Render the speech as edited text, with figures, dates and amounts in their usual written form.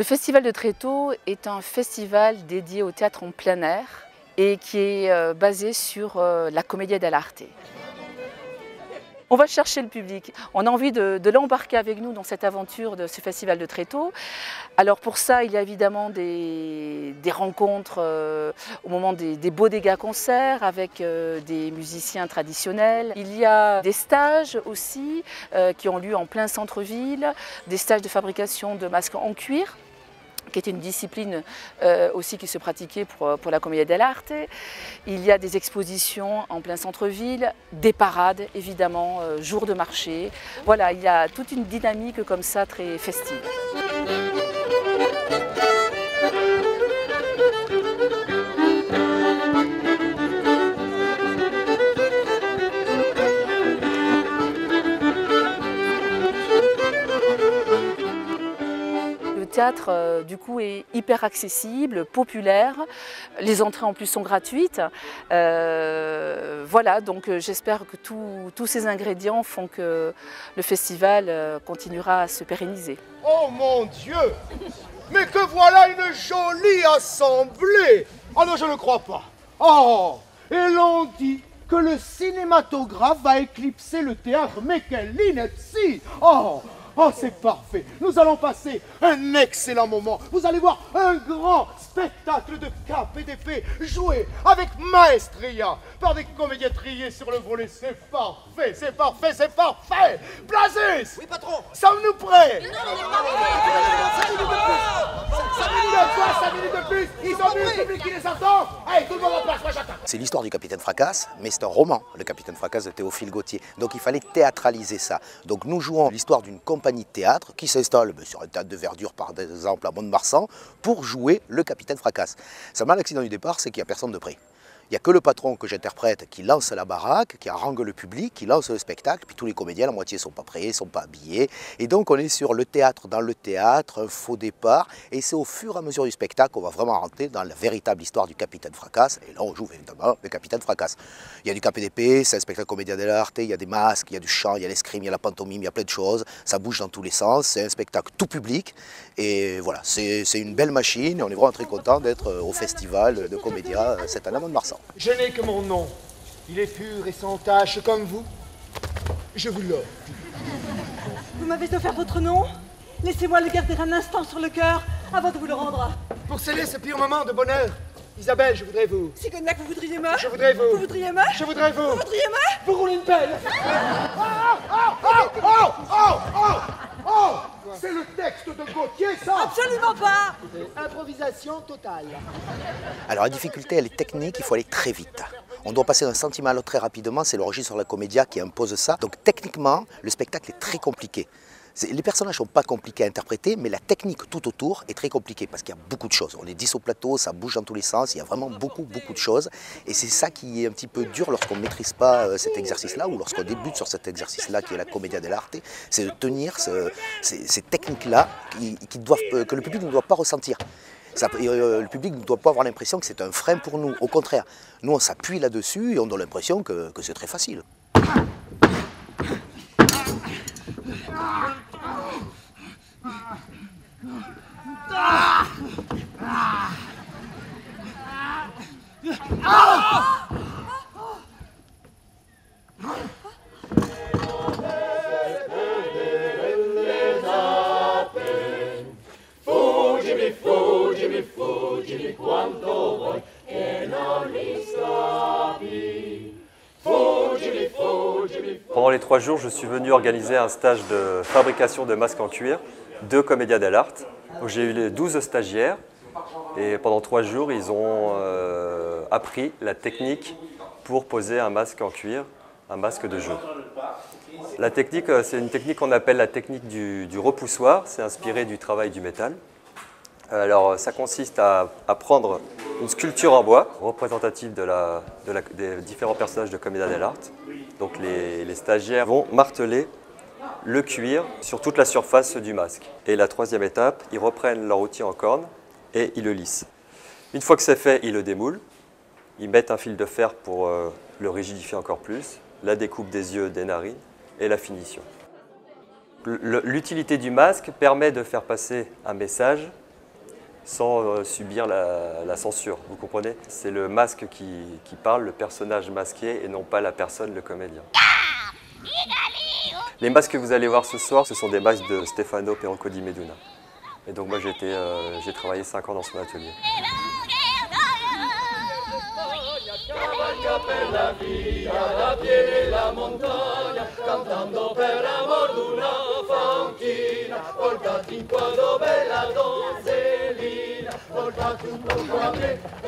Le Festival de Tréteaux est un festival dédié au théâtre en plein air et qui est basé sur la commedia dell'arte. On va chercher le public. On a envie de l'embarquer avec nous dans cette aventure de ce Festival de Tréteaux. Alors pour ça, il y a évidemment des rencontres au moment des Bodega concerts avec des musiciens traditionnels. Il y a des stages aussi qui ont lieu en plein centre-ville, des stages de fabrication de masques en cuir, qui est une discipline aussi qui se pratiquait pour la commedia dell'arte. Il y a des expositions en plein centre-ville, des parades évidemment, jours de marché. Voilà, il y a toute une dynamique comme ça très festive. Le théâtre, du coup, est hyper accessible, populaire. Les entrées en plus sont gratuites. Voilà, donc j'espère que tous ces ingrédients font que le festival continuera à se pérenniser. Oh mon Dieu! Mais que voilà une jolie assemblée! Oh non, je ne crois pas. Oh! Et l'on dit que le cinématographe va éclipser le théâtre. Mais quelle ineptie! Oh! Oh, c'est parfait. Nous allons passer un excellent moment. Vous allez voir un grand spectacle de cap et d'épée joué avec maestria par des comédiens triés sur le volet. C'est parfait, c'est parfait, c'est parfait. Blazis! Oui, patron. Sommes-nous prêts? 5 minutes de plus. Ils ont vu le public qui les attend. Allez, tout le monde en place, moi j'attends. C'est l'histoire du Capitaine Fracasse, mais c'est un roman, le Capitaine Fracasse de Théophile Gautier. Donc il fallait théâtraliser ça. Donc nous jouons l'histoire d'une compagnie de théâtre qui s'installe sur un théâtre de verdure, par exemple, à Mont-de-Marsan, pour jouer le Capitaine Fracasse. Seulement, l'accident du départ, c'est qu'il n'y a personne de près. Il n'y a que le patron que j'interprète qui lance la baraque, qui harangue le public, qui lance le spectacle, puis tous les comédiens, la moitié ne sont pas prêts, ne sont pas habillés. Et donc on est sur le théâtre dans le théâtre, un faux départ, et c'est au fur et à mesure du spectacle qu'on va vraiment rentrer dans la véritable histoire du Capitaine Fracasse. Et là on joue évidemment le Capitaine Fracasse. Il y a du capé d'épée, c'est un spectacle commedia dell'arte, il y a des masques, il y a du chant, il y a l'escrime, il y a la pantomime, il y a plein de choses. Ça bouge dans tous les sens, c'est un spectacle tout public. Et voilà, c'est une belle machine, et on est vraiment très content d'être au festival de comédia cette année à Mont-de-Marsan. Je n'ai que mon nom. Il est pur et sans tache comme vous. Je vous l'offre. Vous m'avez offert votre nom? Laissez-moi le garder un instant sur le cœur avant de vous le rendre. Pour sceller ce pur moment de bonheur, Isabelle, je voudrais vous. Sigognac, vous voudriez me? Je voudrais vous. Vous voudriez me? Je voudrais vous. Vous voudriez me? Vous roulez une pelle. Oh! C'est le texte de Gautier, ça! Absolument pas! Improvisation totale. Alors la difficulté, elle est technique, il faut aller très vite. On doit passer d'un sentiment à l'autre très rapidement, c'est le registre sur la comédia qui impose ça. Donc techniquement, le spectacle est très compliqué. Les personnages ne sont pas compliqués à interpréter, mais la technique tout autour est très compliquée parce qu'il y a beaucoup de choses. On est 10 au plateau, ça bouge dans tous les sens, il y a vraiment beaucoup de choses. Et c'est ça qui est un petit peu dur lorsqu'on ne maîtrise pas cet exercice-là ou lorsqu'on débute sur cet exercice-là qui est la commedia dell'arte, c'est de tenir ces techniques-là que le public ne doit pas ressentir. Le public ne doit pas avoir l'impression que c'est un frein pour nous. Au contraire, nous on s'appuie là-dessus et on a l'impression que c'est très facile. Pendant les 3 jours, je suis venu organiser un stage de fabrication de masques en cuir de commedia dell'arte. J'ai eu les 12 stagiaires et pendant 3 jours, ils ont appris la technique pour poser un masque en cuir, un masque de jeu. La technique, c'est une technique qu'on appelle la technique du repoussoir, c'est inspiré du travail du métal. Alors ça consiste à prendre une sculpture en bois représentative des différents personnages de commedia dell'arte. Donc les stagiaires vont marteler le cuir sur toute la surface du masque. Et la 3e étape, ils reprennent leur outil en corne et ils le lissent. Une fois que c'est fait, ils le démoulent. Ils mettent un fil de fer pour le rigidifier encore plus, la découpe des yeux, des narines et la finition. L'utilité du masque permet de faire passer un message sans subir la censure, vous comprenez? C'est le masque qui parle, le personnage masqué, et non pas la personne, le comédien. Les masques que vous allez voir ce soir, ce sont des masques de Stefano Perrocco di Meduna. Et donc moi j'ai travaillé 5 ans dans son atelier. Volta un po' a me